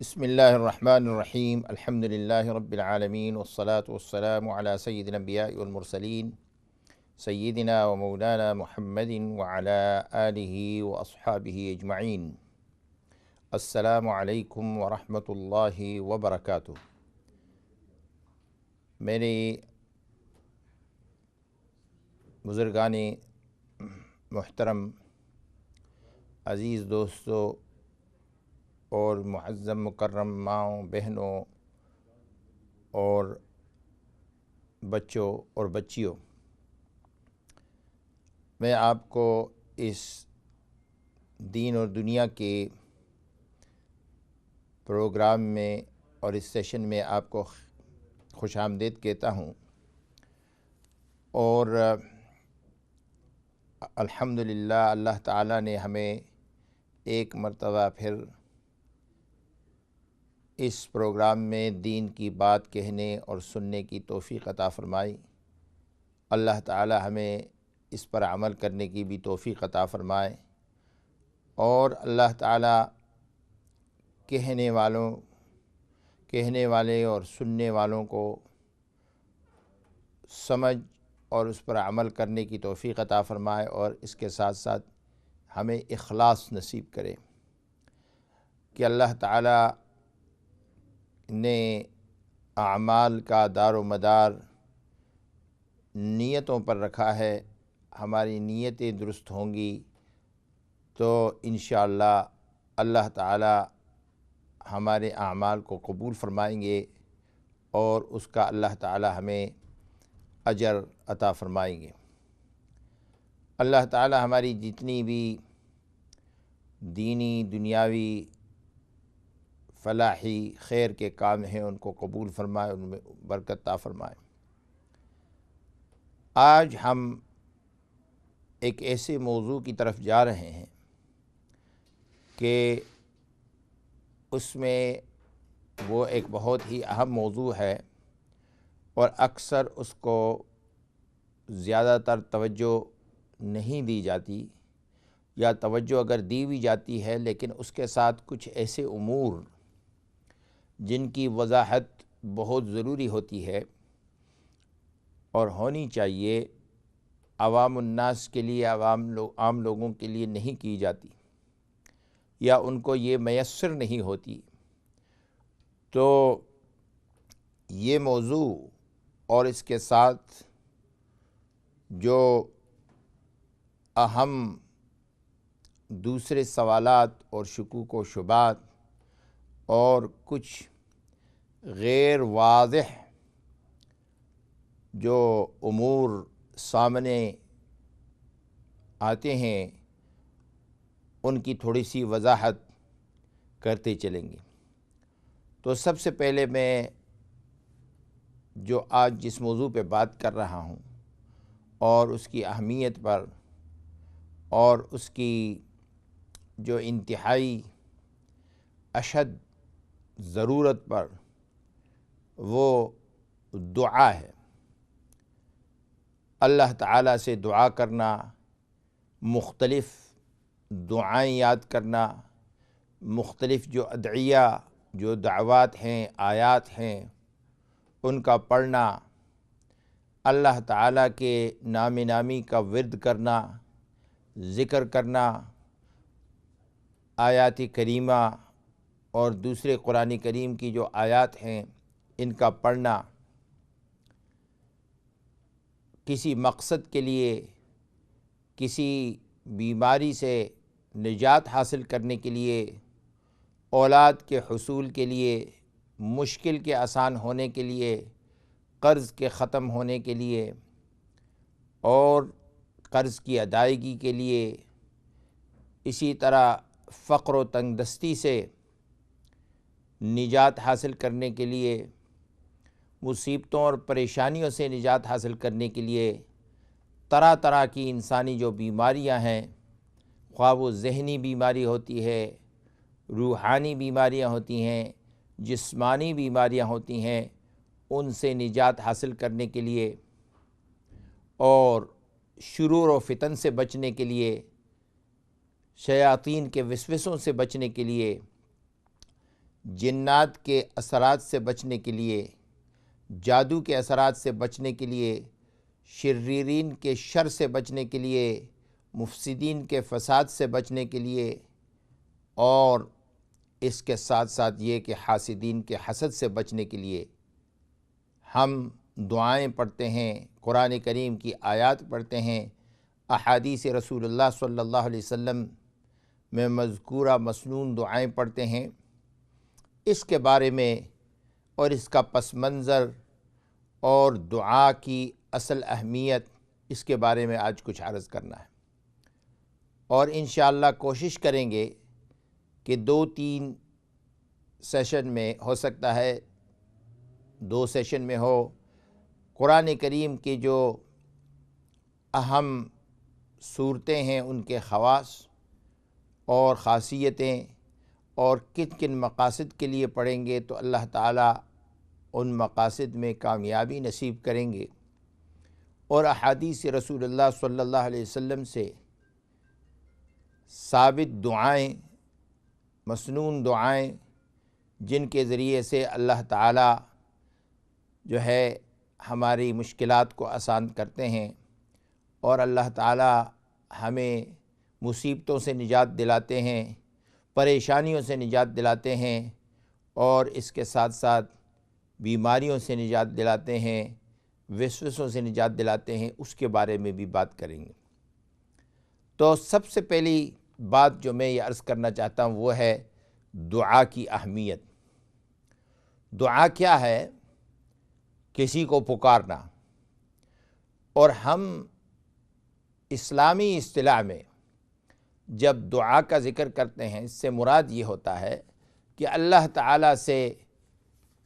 بسم اللہ الرحمن الرحیم الحمد للہ رب العالمین والصلاة والسلام علی سید الانبیاء والمرسلین سیدنا و مولانا محمد وعلی آلہ واصحابہ اجمعین۔ السلام علیکم ورحمۃ اللہ وبرکاتہ۔ میرے بزرگان محترم، عزیز دوستو اور معظم مکرم ماؤں، بہنوں اور بچوں اور بچیوں، میں آپ کو اس دین اور دنیا کے پروگرام میں اور اس سیشن میں آپ کو خوش آمدید کہتا ہوں، اور الحمدللہ اللہ تعالیٰ نے ہمیں ایک مرتبہ پھر اس پروگرام میں دین کی بات کہنے اور سننے کی توفیق عطا فرمائی۔ اللہ تعالی ہمیں اس پر عمل کرنے کی بھی توفیق عطا فرمائے، اور اللہ تعالی کہنے والے اور سننے والوں کو سمجھ اور اس پر عمل کرنے کی توفیق عطا فرمائے، اور اس کے ساتھ ساتھ ہمیں اخلاص نصیب کرے کہ اللہ تعالی نے اعمال کا دار و مدار نیتوں پر رکھا ہے۔ ہماری نیتیں درست ہوں گی تو انشاءاللہ اللہ تعالی ہمارے اعمال کو قبول فرمائیں گے، اور اس کا اللہ تعالی ہمیں اجر عطا فرمائیں گے۔ اللہ تعالی ہماری جتنی بھی دینی دنیاوی فلاحی خیر کے کام ہیں ان کو قبول فرمائے، ان میں برکت عطا فرمائے۔ آج ہم ایک ایسے موضوع کی طرف جا رہے ہیں کہ اس میں وہ ایک بہت ہی اہم موضوع ہے، اور اکثر اس کو زیادہ تر توجہ نہیں دی جاتی، یا توجہ اگر دی بھی جاتی ہے لیکن اس کے ساتھ کچھ ایسے امور جن کی وضاحت بہت ضروری ہوتی ہے اور ہونی چاہیے، عوام الناس کے لیے، عام لوگوں کے لیے نہیں کی جاتی، یا ان کو یہ میسر نہیں ہوتی۔ تو یہ موضوع اور اس کے ساتھ جو اہم دوسرے سوالات اور شکوک و شبہات اور کچھ غیر واضح جو امور سامنے آتے ہیں، ان کی تھوڑی سی وضاحت کرتے چلیں گے۔ تو سب سے پہلے میں جو آج جس موضوع پہ بات کر رہا ہوں اور اس کی اہمیت پر اور اس کی جو انتہائی اشد ضرورت پر، وہ دعا ہے۔ اللہ تعالیٰ سے دعا کرنا، مختلف دعائیں یاد کرنا، مختلف جو ادعیہ، جو دعوات ہیں، آیات ہیں، ان کا پڑھنا، اللہ تعالیٰ کے نام نامی کا ورد کرنا، ذکر کرنا، آیات کریمہ اور دوسرے قرآن کریم کی جو آیات ہیں ان کا پڑھنا، کسی مقصد کے لیے، کسی بیماری سے نجات حاصل کرنے کے لیے، اولاد کے حصول کے لیے، مشکل کے آسان ہونے کے لیے، قرض کے ختم ہونے کے لیے، اور قرض کی ادائیگی کے لیے، اسی طرح فقر و تنگ دستی سے نجات حاصل کرنے کے لیے، مصیبتوں اور پریشانیوں سے نجات حاصل کرنے کے لیے، طرح طرح کی انسانی جو بیماریاں ہیں، خواہ وہ ذہنی بیماری ہوتی ہے، روحانی بیماریاں ہوتی ہیں، جسمانی بیماریاں ہوتی ہیں، ان سے نجات حاصل کرنے کے لیے اور شرور و فتن سے بچنے کے لیے، شیاطین کے وسوسوں سے بچنے کے لیے جنات کے اثرات سے بچنے کے لیے، جادو کے اثرات سے بچنے کے لیے، شریرین کے شر سے بچنے کے لیے، مفسدین کے فساد سے بچنے کے لیے، اور اس کے ساتھ ساتھ یہ کہ حاسدین کے حسد سے بچنے کے لیے ہم دعائیں پڑھتے ہیں، قرآن کریم کی آیات پڑھتے ہیں، احادیث رسول اللہ صلی اللہ علیہ وسلم میں مذکورہ مسنون دعائیں پڑھتے ہیں۔ اس کے بارے میں اور اس کا پس منظر اور دعا کی اصل اہمیت، اس کے بارے میں آج کچھ عرض کرنا ہے، اور انشاءاللہ کوشش کریں گے کہ 2-3 سیشن میں، ہو سکتا ہے 2 سیشن میں ہو، قرآن کریم کی جو اہم صورتیں ہیں ان کے خواص اور خاصیتیں، اور کن کن مقاصد کے لیے پڑھیں گے تو اللہ تعالیٰ ان مقاصد میں کامیابی نصیب کریں گے، اور احادیث رسول اللہ صلی اللہ علیہ وسلم سے ثابت دعائیں، مسنون دعائیں، جن کے ذریعے سے اللہ تعالیٰ جو ہے ہماری مشکلات کو آسان کرتے ہیں، اور اللہ تعالیٰ ہمیں مصیبتوں سے نجات دلاتے ہیں، پریشانیوں سے نجات دلاتے ہیں، اور اس کے ساتھ ساتھ بیماریوں سے نجات دلاتے ہیں، وسوسوں سے نجات دلاتے ہیں، اس کے بارے میں بھی بات کریں گے۔ تو سب سے پہلی بات جو میں یہ عرض کرنا چاہتا ہوں وہ ہے دعا کی اہمیت۔ دعا کیا ہے؟ کسی کو پکارنا، اور ہم اسلامی اصطلاح میں جب دعا کا ذکر کرتے ہیں، اس سے مراد یہ ہوتا ہے کہ اللہ تعالیٰ سے،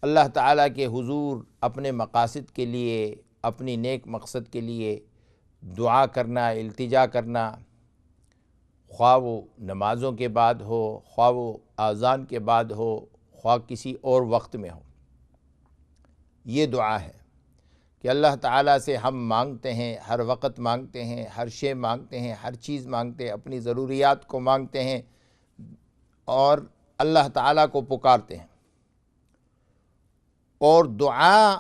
اللہ تعالیٰ کے حضور اپنے مقاصد کے لیے، اپنی نیک مقصد کے لیے دعا کرنا، التجا کرنا، خواہ وہ نمازوں کے بعد ہو، خواہ وہ اذان کے بعد ہو، خواہ کسی اور وقت میں ہو۔ یہ دعا ہے کہ اللہ تعالیٰ سے ہم مانگتے ہیں، ہر وقت مانگتے ہیں، ہر شے مانگتے ہیں، ہر چیز مانگتے ہیں، اپنی ضروریات کو مانگتے ہیں، اور اللہ تعالیٰ کو پکارتے ہیں۔ اور دعا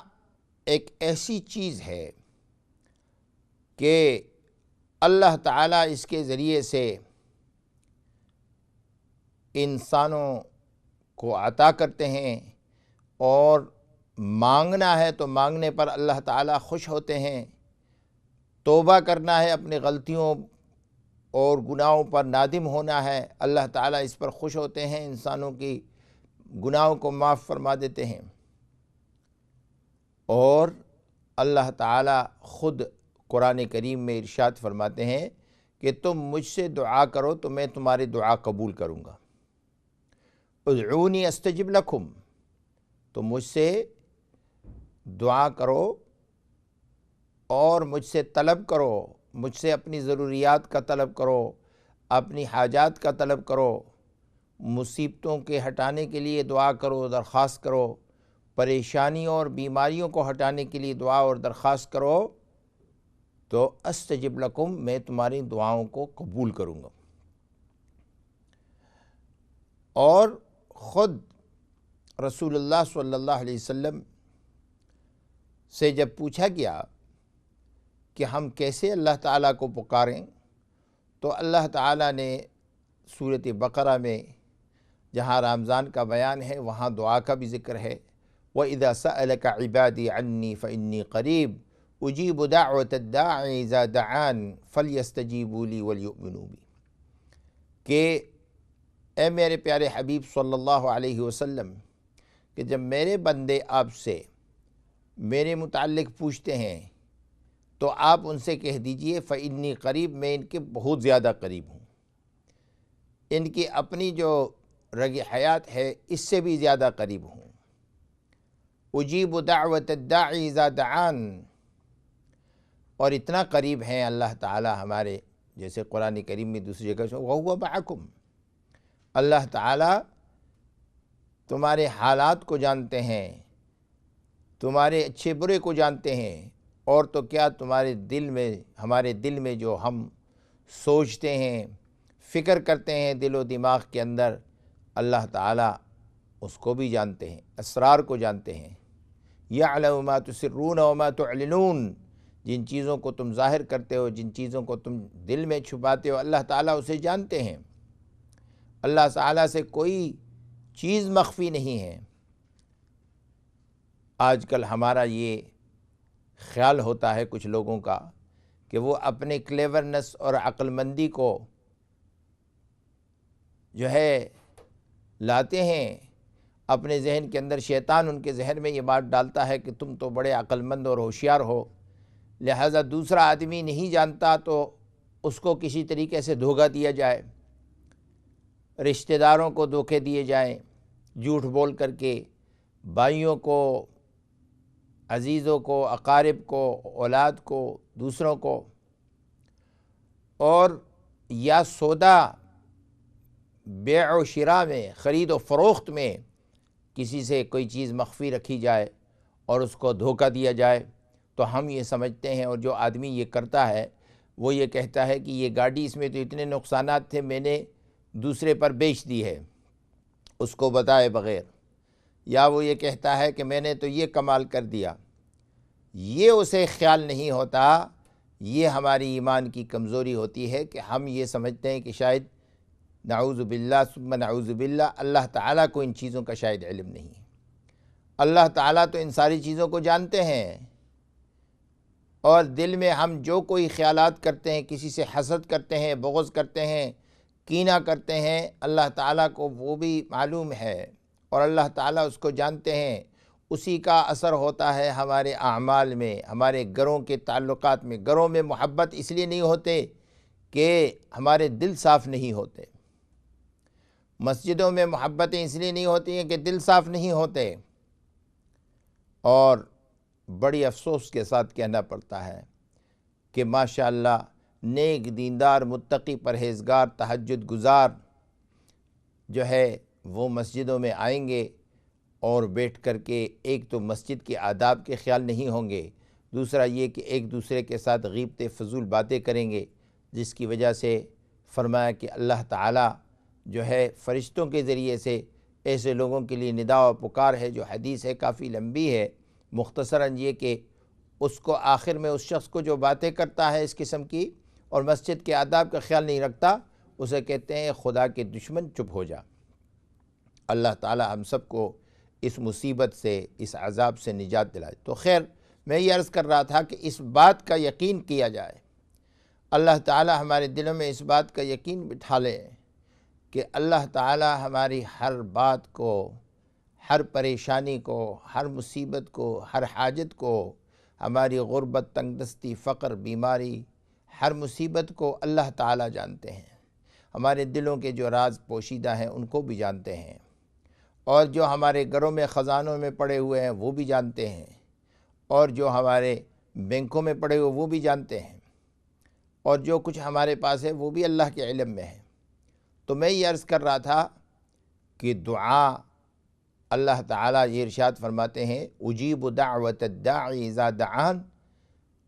ایک ایسی چیز ہے کہ اللہ تعالیٰ اس کے ذریعے سے انسانوں کو عطا کرتے ہیں، اور مانگنا ہے تو مانگنے پر اللہ تعالیٰ خوش ہوتے ہیں، توبہ کرنا ہے، اپنی غلطیوں اور گناہوں پر نادم ہونا ہے، اللہ تعالیٰ اس پر خوش ہوتے ہیں، انسانوں کی گناہوں کو معاف فرما دیتے ہیں۔ اور اللہ تعالیٰ خود قرآن کریم میں ارشاد فرماتے ہیں کہ تم مجھ سے دعا کرو تو میں تمہاری دعا قبول کروں گا۔ ادعونی استجب لکم، تم مجھ سے دعا کرو اور مجھ سے طلب کرو، مجھ سے اپنی ضروریات کا طلب کرو، اپنی حاجات کا طلب کرو، مصیبتوں کے ہٹانے کے لیے دعا کرو، درخواست کرو، پریشانیوں اور بیماریوں کو ہٹانے کے لیے دعا اور درخواست کرو، تو استجب لکم، میں تمہاری دعاؤں کو قبول کروں گا۔ اور خود رسول اللہ صلی اللہ علیہ وسلم سے جب پوچھا گیا کہ ہم کیسے اللہ تعالیٰ کو پکاریں، تو اللہ تعالیٰ نے سورۃ بقرہ میں جہاں رمضان کا بیان ہے وہاں دعا کا بھی ذکر ہے، وَإِذَا سَأَلَكَ عِبَادِي عَنِّي فَإِنِّي قَرِيبٌ أُجِيبُ دَعْوَةَ الدَّاعِ إِذَا دَعَانِ فَلْيَسْتَجِيبُوا لِي وَلْيُؤْمِنُوا بِي، کہ اے میرے پیارے حبیب صلی اللہ علیہ وسلم، کہ جب میرے بندے آپ سے میرے متعلق پوچھتے ہیں تو آپ ان سے کہہ دیجئے فَإِنِّي قریب، میں ان کے بہت زیادہ قریب ہوں، ان کی اپنی جو رگ حیات ہے اس سے بھی زیادہ قریب ہوں۔ اجیب دعوت الداعی اذا دعان، اور اتنا قریب ہیں اللہ تعالی ہمارے، جیسے قرآن کریم میں دوسری جگہ وَهُوَ مَعَكُمْ، اللہ تعالی تمہارے حالات کو جانتے ہیں، تمہارے اچھے برے کو جانتے ہیں، اور تو کیا تمہارے دل میں، ہمارے دل میں جو ہم سوچتے ہیں، فکر کرتے ہیں دل و دماغ کے اندر، اللہ تعالیٰ اس کو بھی جانتے ہیں، اسرار کو جانتے ہیں۔ یعلم ما تسرون وما تعلنون، جن چیزوں کو تم ظاہر کرتے ہو، جن چیزوں کو تم دل میں چھپاتے ہو، اللہ تعالیٰ اسے جانتے ہیں۔ اللہ تعالیٰ سے کوئی چیز مخفی نہیں ہے۔ آج کل ہمارا یہ خیال ہوتا ہے کچھ لوگوں کا کہ وہ اپنے کلیورنس اور عقل مندی کو جو ہے لاتے ہیں اپنے ذہن کے اندر۔ شیطان ان کے ذہن میں یہ بات ڈالتا ہے کہ تم تو بڑے عقل مند اور ہوشیار ہو، لہٰذا دوسرا آدمی نہیں جانتا تو اس کو کسی طریقے سے دھوکہ دیا جائے، رشتہ داروں کو دھوکے دیے جائیں، جھوٹ بول کر کے بھائیوں کو، عزیزوں کو، اقارب کو، اولاد کو، دوسروں کو، اور یا سودا بیع و شراء میں، خرید و فروخت میں کسی سے کوئی چیز مخفی رکھی جائے اور اس کو دھوکہ دیا جائے، تو ہم یہ سمجھتے ہیں، اور جو آدمی یہ کرتا ہے وہ یہ کہتا ہے کہ یہ گاڑی اس میں تو اتنے نقصانات تھے، میں نے دوسرے پر بیچ دی ہے اس کو بتائے بغیر، یا وہ یہ کہتا ہے کہ میں نے تو یہ کمال کر دیا۔ یہ اسے خیال نہیں ہوتا، یہ ہماری ایمان کی کمزوری ہوتی ہے کہ ہم یہ سمجھتے ہیں کہ شاید نعوذ باللہ ثم نعوذ باللہ اللہ تعالیٰ کو ان چیزوں کا شاید علم نہیں ہے۔ اللہ تعالیٰ تو ان ساری چیزوں کو جانتے ہیں، اور دل میں ہم جو کوئی خیالات کرتے ہیں، کسی سے حسد کرتے ہیں، بغض کرتے ہیں، کینہ کرتے ہیں، اللہ تعالیٰ کو وہ بھی معلوم ہے، اور اللہ تعالیٰ اس کو جانتے ہیں۔ اسی کا اثر ہوتا ہے ہمارے اعمال میں، ہمارے گھروں کے تعلقات میں۔ گھروں میں محبت اس لیے نہیں ہوتے کہ ہمارے دل صاف نہیں ہوتے، مسجدوں میں محبتیں اس لیے نہیں ہوتی ہیں کہ دل صاف نہیں ہوتے، اور بڑی افسوس کے ساتھ کہنا پڑتا ہے کہ ماشاءاللہ نیک دیندار متقی پرہیزگار تہجد گزار جو ہے وہ مسجدوں میں آئیں گے اور بیٹھ کر کے ایک تو مسجد کے آداب کے خیال نہیں ہوں گے، دوسرا یہ کہ ایک دوسرے کے ساتھ غیبت فضول باتیں کریں گے، جس کی وجہ سے فرمایا کہ اللہ تعالیٰ جو ہے فرشتوں کے ذریعے سے ایسے لوگوں کے لیے ندا و پکار ہے۔ جو حدیث ہے کافی لمبی ہے، مختصراً یہ کہ اس کو آخر میں اس شخص کو جو باتیں کرتا ہے اس قسم کی اور مسجد کے آداب کا خیال نہیں رکھتا، اسے کہتے ہیں خدا کے دشمن چپ ہو جا۔ اللہ تعالیٰ ہم سب کو اس مصیبت سے، اس عذاب سے نجات دلائے۔ تو خیر، میں یہ عرض کر رہا تھا کہ اس بات کا یقین کیا جائے، اللہ تعالیٰ ہمارے دلوں میں اس بات کا یقین بٹھا لے کہ اللہ تعالیٰ ہماری ہر بات کو، ہر پریشانی کو، ہر مصیبت کو، ہر حاجت کو، ہماری غربت، تنگ دستی، فقر، بیماری، ہر مصیبت کو اللہ تعالیٰ جانتے ہیں۔ ہمارے دلوں کے جو راز پوشیدہ ہیں ان کو بھی جانتے ہیں، اور جو ہمارے گھروں میں خزانوں میں پڑے ہوئے ہیں وہ بھی جانتے ہیں، اور جو ہمارے بینکوں میں پڑے ہوئے وہ بھی جانتے ہیں، اور جو کچھ ہمارے پاس ہے وہ بھی اللہ کے علم میں ہے۔ تو میں یہ عرض کر رہا تھا کہ دعا، اللہ تعالیٰ یہ ارشاد فرماتے ہیں اجیب دعوت الداعی اذا دعان،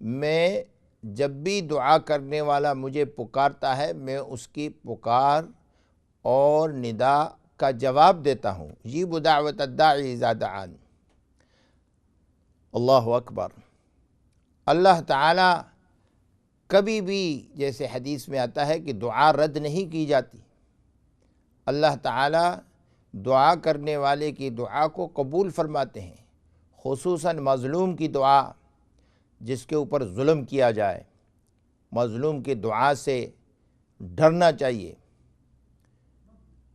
میں جب بھی دعا کرنے والا مجھے پکارتا ہے میں اس کی پکار اور ندا کا جواب دیتا ہوں۔ اجیب دعوت الداعی اذا دعان، اللہ اکبر۔ اللہ تعالیٰ کبھی بھی، جیسے حدیث میں آتا ہے کہ دعا رد نہیں کی جاتی، اللہ تعالیٰ دعا کرنے والے کی دعا کو قبول فرماتے ہیں، خصوصاً مظلوم کی دعا، جس کے اوپر ظلم کیا جائے، مظلوم کی دعا سے ڈرنا چاہیے،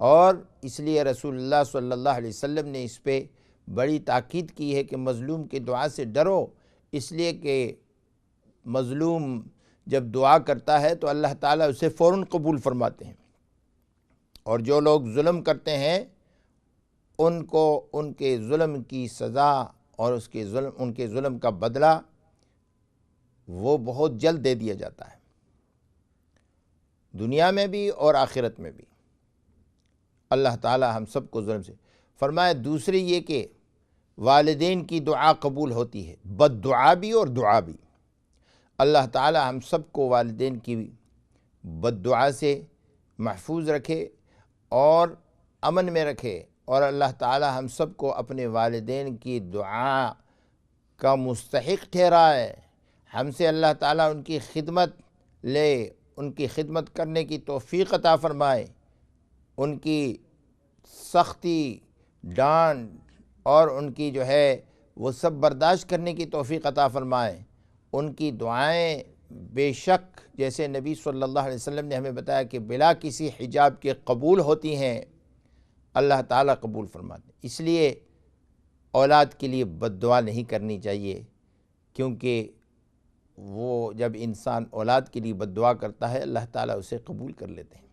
اور اس لیے رسول اللہ صلی اللہ علیہ وسلم نے اس پہ بڑی تاکید کی ہے کہ مظلوم کی دعا سے ڈرو، اس لیے کہ مظلوم جب دعا کرتا ہے تو اللہ تعالیٰ اسے فوراً قبول فرماتے ہیں، اور جو لوگ ظلم کرتے ہیں ان کو ان کے ظلم کی سزا اور ان کے ظلم کا بدلہ وہ بہت جلد دے دیا جاتا ہے، دنیا میں بھی اور آخرت میں بھی۔ اللہ تعالی ہم سب کو ظلم سے فرمائے۔ دوسری یہ کہ والدین کی دعا قبول ہوتی ہے، بد دعا بھی اور دعا بھی۔ اللہ تعالی ہم سب کو والدین کی بد دعا سے محفوظ رکھے اور امن میں رکھے، اور اللہ تعالی ہم سب کو اپنے والدین کی دعا کا مستحق ٹھہرائے۔ ہم سے اللہ تعالیٰ ان کی خدمت لے، ان کی خدمت کرنے کی توفیق عطا فرمائے، ان کی سختی، ڈانٹ اور ان کی جو ہے وہ سب برداشت کرنے کی توفیق عطا فرمائے۔ ان کی دعائیں بے شک جیسے نبی صلی اللہ علیہ وسلم نے ہمیں بتایا کہ بلا کسی حجاب کے قبول ہوتی ہیں، اللہ تعالیٰ قبول فرماتے ہیں۔ اس لیے اولاد کے لیے بد دعا نہیں کرنی چاہیے، کیونکہ وہ جب انسان اولاد کے لیے بد دعا کرتا ہے اللہ تعالیٰ اسے قبول کر لیتے ہیں۔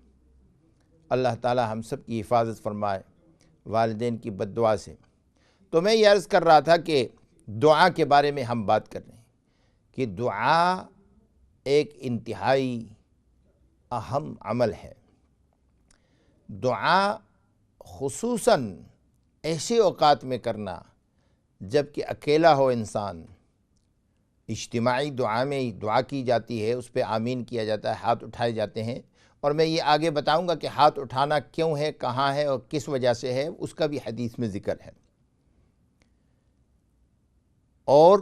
اللہ تعالیٰ ہم سب کی حفاظت فرمائے والدین کی بد دعا سے۔ تو میں یہ عرض کر رہا تھا کہ دعا کے بارے میں ہم بات کر رہے ہیں کہ دعا ایک انتہائی اہم عمل ہے۔ دعا خصوصاً ایسے اوقات میں کرنا جب کہ اکیلا ہو انسان۔ اجتماعی دعا میں دعا کی جاتی ہے، اس پہ آمین کیا جاتا ہے، ہاتھ اٹھائے جاتے ہیں، اور میں یہ آگے بتاؤں گا کہ ہاتھ اٹھانا کیوں ہے، کہاں ہے اور کس وجہ سے ہے، اس کا بھی حدیث میں ذکر ہے۔ اور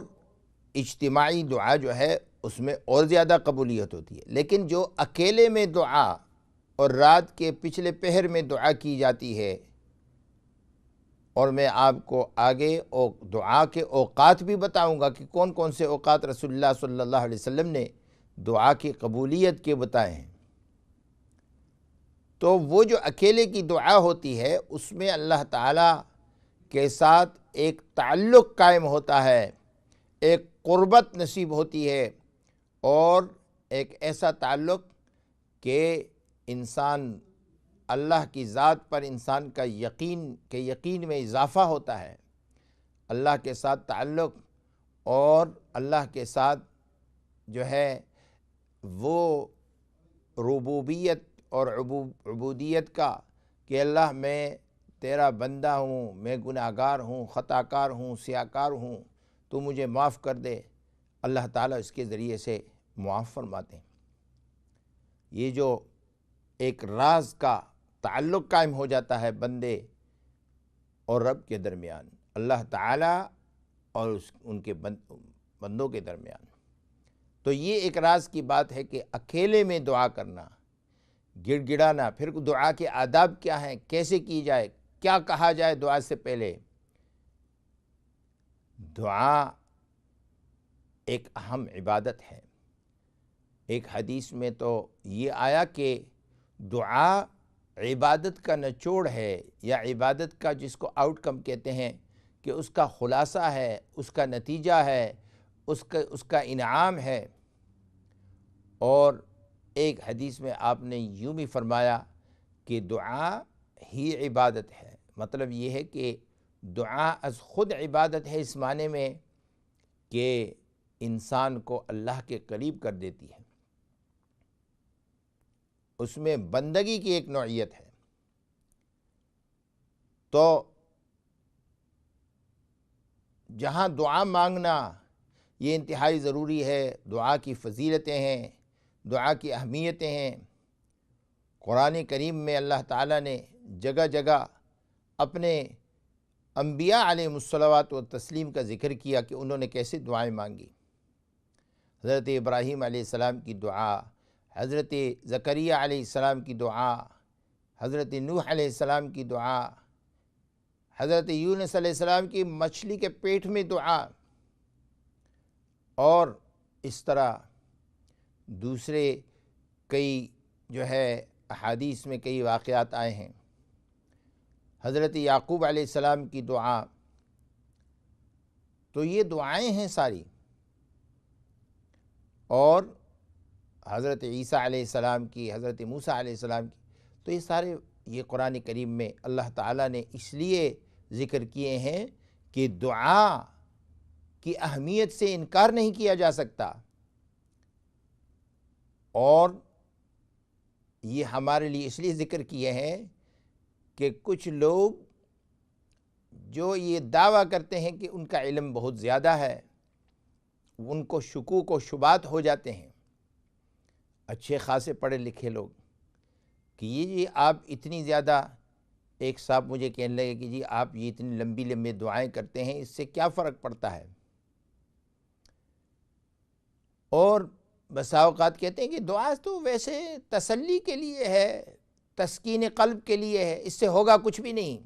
اجتماعی دعا جو ہے اس میں اور زیادہ قبولیت ہوتی ہے، لیکن جو اکیلے میں دعا اور رات کے پچھلے پہر میں دعا کی جاتی ہے، اور میں آپ کو آگے دعا کے اوقات بھی بتاؤں گا کہ کون کون سے اوقات رسول اللہ صلی اللہ علیہ وسلم نے دعا کی قبولیت کے بتائے ہیں۔ تو وہ جو اکیلے کی دعا ہوتی ہے اس میں اللہ تعالیٰ کے ساتھ ایک تعلق قائم ہوتا ہے، ایک قربت نصیب ہوتی ہے، اور ایک ایسا تعلق کہ انسان اللہ کی ذات پر انسان کا یقین میں اضافہ ہوتا ہے۔ اللہ کے ساتھ تعلق اور اللہ کے ساتھ جو ہے وہ ربوبیت اور عبودیت کا کہ اللہ میں تیرا بندہ ہوں، میں گناہ گار ہوں، خطا کار ہوں، سیاکار ہوں، تو مجھے معاف کر دے، اللہ تعالیٰ اس کے ذریعے سے معاف فرماتے ہیں۔ یہ جو ایک راز کا تعلق قائم ہو جاتا ہے بندے اور رب کے درمیان، اللہ تعالیٰ اور ان کے بندوں کے درمیان، تو یہ ایک راز کی بات ہے کہ اکیلے میں دعا کرنا، گڑ گڑانا۔ پھر دعا کے آداب کیا ہیں، کیسے کی جائے، کیا کہا جائے دعا سے پہلے۔ دعا ایک اہم عبادت ہے۔ ایک حدیث میں تو یہ آیا کہ دعا عبادت کا نچوڑ ہے، یا عبادت کا جس کو آؤٹ کم کہتے ہیں کہ اس کا خلاصہ ہے، اس کا نتیجہ ہے، اس کا انعام ہے۔ اور ایک حدیث میں آپ نے یوں بھی فرمایا کہ دعا ہی عبادت ہے۔ مطلب یہ ہے کہ دعا از خود عبادت ہے، اس معنی میں کہ انسان کو اللہ کے قریب کر دیتی ہے، اس میں بندگی کی ایک نوعیت ہے۔ تو جہاں دعا مانگنا یہ انتہائی ضروری ہے، دعا کی فضیلتیں ہیں، دعا کی اہمیتیں ہیں۔ قرآن کریم میں اللہ تعالیٰ نے جگہ جگہ اپنے انبیاء علیہ الصلوات و تسلیم کا ذکر کیا کہ انہوں نے کیسے دعائیں مانگی۔ حضرت ابراہیم علیہ السلام کی دعا، حضرت زکریا علیہ السلام کی دعا، حضرت نوح علیہ السلام کی دعا، حضرت یونس علیہ السلام کی مچھلی کے پیٹ میں دعا، اور اس طرح دوسرے کئی جو ہے احادیث میں کئی واقعات آئے ہیں۔ حضرت یعقوب علیہ السلام کی دعا، تو یہ دعائیں ہیں ساری۔ اور حضرت عیسیٰ علیہ السلام کی، حضرت موسیٰ علیہ السلام کی، تو یہ سارے یہ قرآن کریم میں اللہ تعالیٰ نے اس لیے ذکر کیے ہیں کہ دعا کی اہمیت سے انکار نہیں کیا جا سکتا، اور یہ ہمارے لیے اس لیے ذکر کیے ہیں کہ کچھ لوگ جو یہ دعویٰ کرتے ہیں کہ ان کا علم بہت زیادہ ہے، ان کو شکوک و شبہات ہو جاتے ہیں، اچھے خاصے پڑھے لکھے لوگ، کہ یہ آپ اتنی زیادہ ایک صاحب مجھے کہنے لگے کہ جی آپ یہ اتنی لمبی لمبی دعائیں کرتے ہیں، اس سے کیا فرق پڑتا ہے؟ اور بسا اوقات کہتے ہیں کہ دعا تو ویسے تسلی کے لیے ہے، تسکین قلب کے لیے ہے، اس سے ہوگا کچھ بھی نہیں۔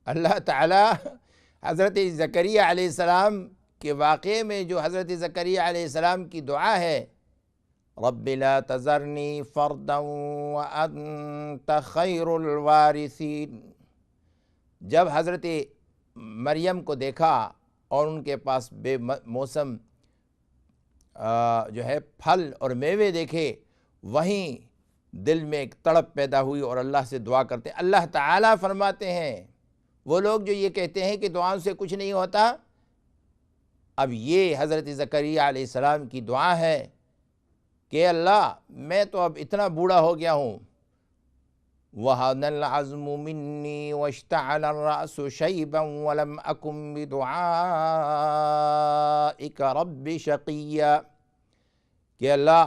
اللہ تعالیٰ حضرت زکریہ علیہ السلام کے واقعے میں جو حضرت زکریہ علیہ السلام کی دعا ہے، رب لا تذرنی فردا وانت خیر الوارثین، جب حضرت مریم کو دیکھا اور ان کے پاس بے موسم جو ہے پھل اور میوے دیکھے، وہیں دل میں ایک تڑپ پیدا ہوئی اور اللہ سے دعا کرتے ہیں۔ اللہ تعالیٰ فرماتے ہیں وہ لوگ جو یہ کہتے ہیں کہ دعاؤں سے کچھ نہیں ہوتا، اب یہ حضرت زکریہ علیہ السلام کی دعا ہے کہ اللہ میں تو اب اتنا بوڑھا ہو گیا ہوں، وَهَنَ الْعَظْمُ مِنِّي وَاشْتَعَلَ الرَّأْسُ شَيْبًا وَلَمْ أَكُنْ بِدُعَائِكَ رَبِّ شَقِيًّا، کہ اللہ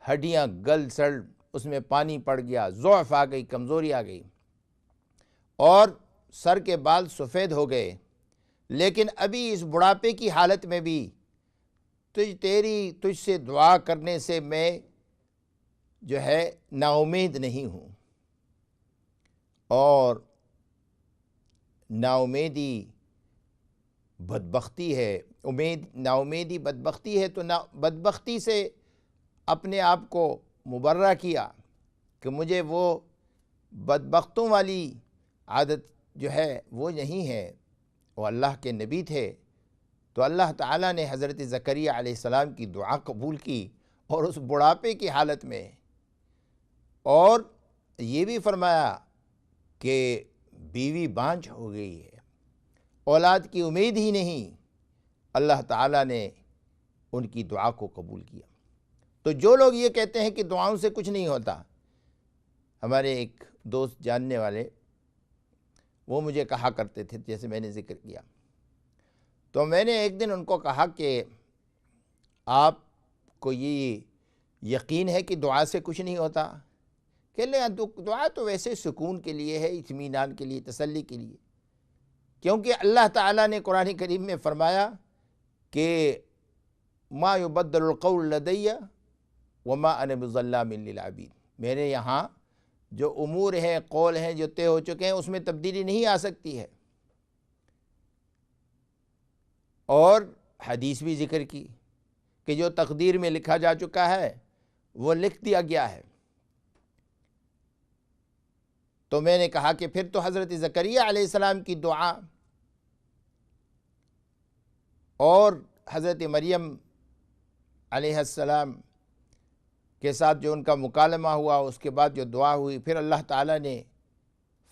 ہڈیاں گل سڑ، اس میں پانی پڑ گیا، ضعف آ گئی، کمزوری آ گئی، اور سر کے بال سفید ہو گئے، لیکن ابھی اس بڑھاپے کی حالت میں بھی تجھ سے دعا کرنے سے میں جو ہے نا امید نہیں ہوں۔ اور نا امیدی بدبختی ہے، نا امیدی بدبختی ہے، تو بدبختی سے اپنے آپ کو مبرہ کیا کہ مجھے وہ بدبختوں والی عادت جو ہے وہ نہیں ہے، وہ اللہ کے نبی تھے۔ تو اللہ تعالیٰ نے حضرت زکریہ علیہ السلام کی دعا قبول کی، اور اس بڑھاپے کی حالت میں، اور یہ بھی فرمایا کہ بیوی بانجھ ہو گئی ہے، اولاد کی امید ہی نہیں، اللہ تعالیٰ نے ان کی دعا کو قبول کیا۔ تو جو لوگ یہ کہتے ہیں کہ دعاؤں سے کچھ نہیں ہوتا، ہمارے ایک دوست جاننے والے وہ مجھے کہا کرتے تھے، جیسے میں نے ذکر کیا، تو میں نے ایک دن ان کو کہا کہ آپ کو یہ یقین ہے کہ دعا سے کچھ نہیں ہوتا؟ کہ لیں دعا تو ویسے سکون کے لیے ہے، اطمینان کے لیے، تسلی کے لیے، کیونکہ اللہ تعالیٰ نے قرآن کریم میں فرمایا کہ ما یبدل القول لدی وما انا بظلام للعبید، میرے یہاں جو امور ہیں، قول ہیں جو طے ہو چکے ہیں، اس میں تبدیلی نہیں آ سکتی ہے۔ اور حدیث بھی ذکر کی کہ جو تقدیر میں لکھا جا چکا ہے وہ لکھ دیا گیا ہے۔ تو میں نے کہا کہ پھر تو حضرت زکریہ علیہ السلام کی دعا اور حضرت مریم علیہ السلام کے ساتھ جو ان کا مکالمہ ہوا، اس کے بعد جو دعا ہوئی، پھر اللہ تعالیٰ نے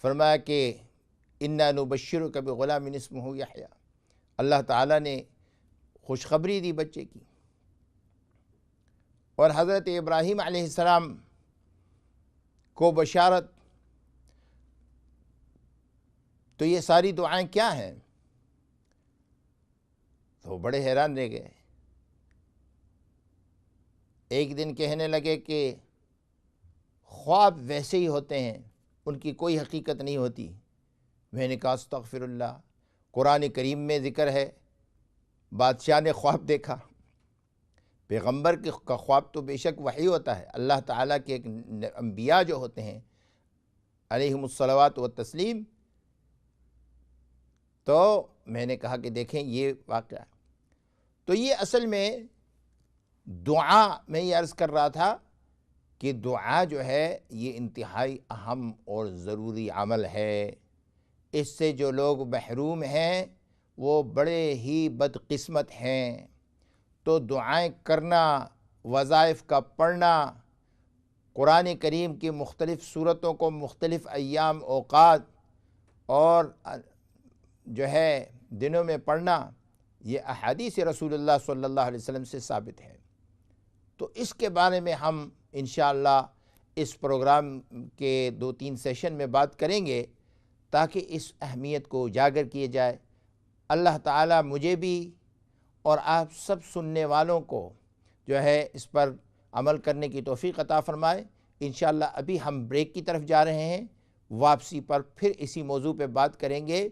فرمایا کہ اِنَّا نُبَشِّرُكَ بِغُلَامٍ اسْمُهُ یحییٰ، اللہ تعالیٰ نے خوشخبری دی بچے کی۔ اور حضرت ابراہیم علیہ السلام کو بشارت۔ تو یہ ساری دعائیں کیا ہیں؟ تو بڑے حیران رہ گئے۔ ایک دن کہنے لگے کہ خواب ویسے ہی ہوتے ہیں، ان کی کوئی حقیقت نہیں ہوتی۔ میں نے کہا استغفر اللہ، قرآن کریم میں ذکر ہے بادشاہ نے خواب دیکھا۔ پیغمبر کا خواب تو بے شک وحی ہوتا ہے، اللہ تعالیٰ کے ایک انبیاء جو ہوتے ہیں علیہم الصلوات والتسلیم۔ تو میں نے کہا کہ دیکھیں یہ واقعہ، تو یہ اصل میں دعا، میں یہ عرض کر رہا تھا کہ دعا جو ہے یہ انتہائی اہم اور ضروری عمل ہے۔ اس سے جو لوگ محروم ہیں وہ بڑے ہی بدقسمت ہیں۔ تو دعائیں کرنا، وظائف کا پڑھنا، قرآن کریم کی مختلف صورتوں کو مختلف ایام، اوقات اور جو ہے دنوں میں پڑھنا، یہ احادیث رسول اللہ صلی اللہ علیہ وسلم سے ثابت ہے۔ تو اس کے بارے میں ہم انشاءاللہ اس پروگرام کے 2-3 سیشن میں بات کریں گے، تاکہ اس اہمیت کو اجاگر کیے جائے۔ اللہ تعالیٰ مجھے بھی اور آپ سب سننے والوں کو جو ہے اس پر عمل کرنے کی توفیق عطا فرمائے۔ انشاءاللہ ابھی ہم بریک کی طرف جا رہے ہیں، واپسی پر پھر اسی موضوع پہ بات کریں گے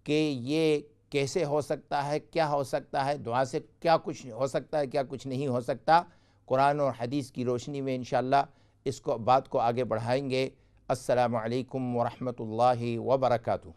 کہ یہ کیسے ہو سکتا ہے، کیا ہو سکتا ہے، دعا سے کیا کچھ ہو سکتا ہے، کیا کچھ نہیں ہو سکتا۔ قرآن اور حدیث کی روشنی میں انشاءاللہ بات کو آگے بڑھائیں گے۔ السلام علیکم ورحمۃ اللہ وبرکاتہ۔